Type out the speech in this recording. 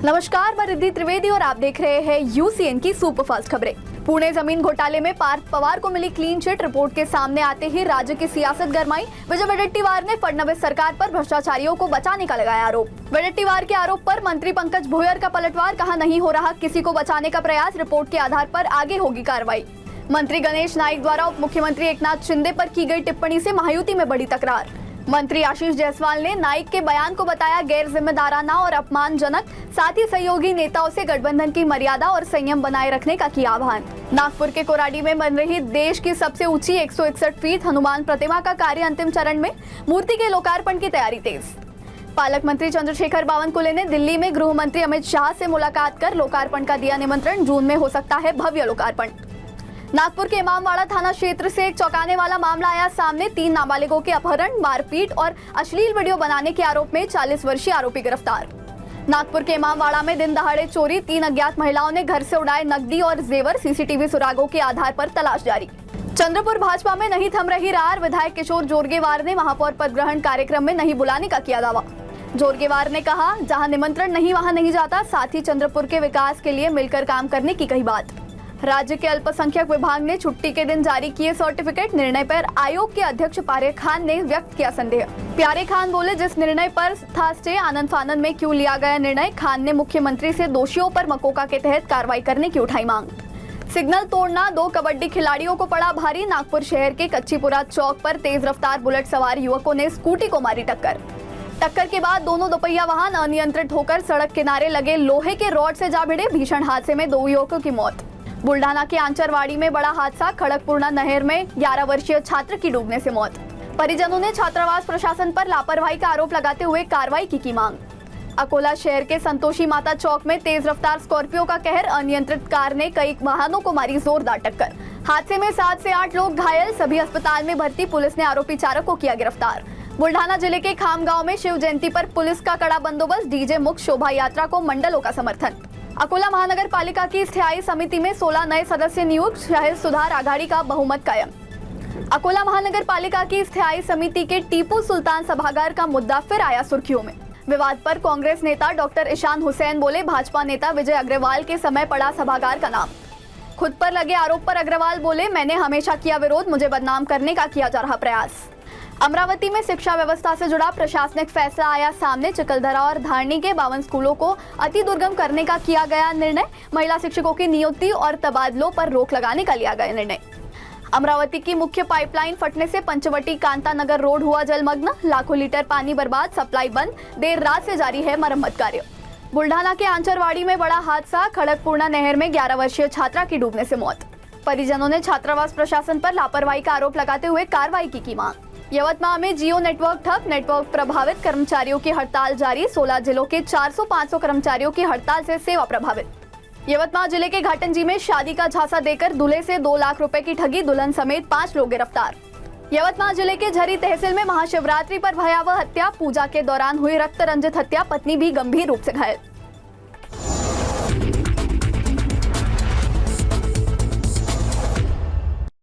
नमस्कार, मैं रिद्धि त्रिवेदी और आप देख रहे हैं यूसीएन की सुपरफास्ट खबरें। पुणे जमीन घोटाले में पार्थ पवार को मिली क्लीन चिट रिपोर्ट के सामने आते ही राज्य की सियासत गरमाई। विजय वडेट्टीवार ने फडणवीस सरकार पर भ्रष्टाचारियों को बचाने का लगाया आरोप। वडेट्टीवार के आरोप पर मंत्री पंकज भोयर का पलटवार, कहा नहीं हो रहा किसी को बचाने का प्रयास, रिपोर्ट के आधार पर आगे होगी कार्रवाई। मंत्री गणेश नाइक द्वारा उप मुख्यमंत्री एकनाथ शिंदे पर की गई टिप्पणी से महायुति में बड़ी तकरार। मंत्री आशीष जायसवाल ने नाइक के बयान को बताया गैर जिम्मेदाराना और अपमानजनक, साथ ही सहयोगी नेताओं से गठबंधन की मर्यादा और संयम बनाए रखने का किया आह्वान। नागपुर के कोराडी में बन रही देश की सबसे ऊंची 161 फीट हनुमान प्रतिमा का कार्य अंतिम चरण में, मूर्ति के लोकार्पण की तैयारी तेज। पालक मंत्री चंद्रशेखर बावनकुले ने दिल्ली में गृह मंत्री अमित शाह से मुलाकात कर लोकार्पण का दिया निमंत्रण, जून में हो सकता है भव्य लोकार्पण। नागपुर के इमामवाड़ा थाना क्षेत्र से एक चौंकाने वाला मामला आया सामने। 3 नाबालिगों के अपहरण, मारपीट और अश्लील वीडियो बनाने के आरोप में 40 वर्षीय आरोपी गिरफ्तार। नागपुर के इमामवाड़ा में दिन दहाड़े चोरी, 3 अज्ञात महिलाओं ने घर से उड़ाए नकदी और जेवर, सीसीटीवी सुरागों के आधार पर तलाश जारी। चंद्रपुर भाजपा में नहीं थम रही रार, विधायक किशोर जोरगेवार ने महापौर पद ग्रहण कार्यक्रम में नहीं बुलाने का किया दावा। जोरगेवार ने कहा, जहां निमंत्रण नहीं वहां नहीं जाता, साथ ही चंद्रपुर के विकास के लिए मिलकर काम करने की कही बात। राज्य के अल्पसंख्यक विभाग ने छुट्टी के दिन जारी किए सर्टिफिकेट, निर्णय पर आयोग के अध्यक्ष प्यारे खान ने व्यक्त किया संदेह। प्यारे खान बोले, जिस निर्णय पर था स्टे, आनंद फानंद में क्यों लिया गया निर्णय। खान ने मुख्यमंत्री से दोषियों पर मकोका के तहत कार्रवाई करने की उठाई मांग। सिग्नल तोड़ना 2 कबड्डी खिलाड़ियों को पड़ा भारी। नागपुर शहर के कच्चीपुरा चौक पर तेज रफ्तार बुलेट सवार युवकों ने स्कूटी को मारी टक्कर के बाद दोनों दोपहिया वाहन अनियंत्रित होकर सड़क किनारे लगे लोहे के रॉड से जा भिड़े। भीषण हादसे में 2 युवकों की मौत। बुल्ढाना के आंचरवाड़ी में बड़ा हादसा, खड़गपुरना नहर में 11 वर्षीय छात्र की डूबने से मौत। परिजनों ने छात्रावास प्रशासन पर लापरवाही का आरोप लगाते हुए कार्रवाई की मांग। अकोला शहर के संतोषी माता चौक में तेज रफ्तार स्कॉर्पियो का कहर, अनियंत्रित कार ने कई वाहनों को मारी जोरदार टक्कर। हादसे में 7 से 8 लोग घायल, सभी अस्पताल में भर्ती। पुलिस ने आरोपी चालक को किया गिरफ्तार। बुल्ढाना जिले के खामगांव में शिव जयंती पर पुलिस का कड़ा बंदोबस्त, डीजे मुक्त शोभा यात्रा को मंडलों का समर्थन। अकोला महानगर पालिका की स्थायी समिति में 16 नए सदस्य नियुक्त, शहर सुधार आघाड़ी का बहुमत कायम। अकोला महानगर पालिका की स्थायी समिति के टीपू सुल्तान सभागार का मुद्दा फिर आया सुर्खियों में। विवाद पर कांग्रेस नेता डॉक्टर ईशान हुसैन बोले, भाजपा नेता विजय अग्रवाल के समय पड़ा सभागार का नाम। खुद पर लगे आरोप पर अग्रवाल बोले, मैंने हमेशा किया विरोध, मुझे बदनाम करने का किया जा रहा प्रयास। अमरावती में शिक्षा व्यवस्था से जुड़ा प्रशासनिक फैसला आया सामने। चिकलदरा और धारनी के 52 स्कूलों को अति दुर्गम करने का किया गया निर्णय। महिला शिक्षकों की नियुक्ति और तबादलों पर रोक लगाने का लिया गया निर्णय। अमरावती की मुख्य पाइपलाइन फटने से पंचवटी कांता नगर रोड हुआ जलमग्न, लाखों लीटर पानी बर्बाद, सप्लाई बंद, देर रात से जारी है मरम्मत कार्य। बुल्ढाना के आंचरवाड़ी में बड़ा हादसा, खड़गपुरना नहर में 11 वर्षीय छात्रा की डूबने से मौत। परिजनों ने छात्रावास प्रशासन पर लापरवाही का आरोप लगाते हुए कार्रवाई की मांग। यवतमाल में जियो नेटवर्क ठप, नेटवर्क प्रभावित, कर्मचारियों की हड़ताल जारी। 16 जिलों के 400-500 कर्मचारियों की हड़ताल से सेवा प्रभावित। यवतमाल जिले के घाटंजी में शादी का झांसा देकर दूल्हे से 2 लाख रुपए की ठगी, दुल्हन समेत 5 लोग गिरफ्तार। यवतमाल जिले के झरी तहसील में महाशिवरात्रि पर भयावह हत्या, पूजा के दौरान हुई रक्त रंजित हत्या, पत्नी भी गंभीर रूप से घायल।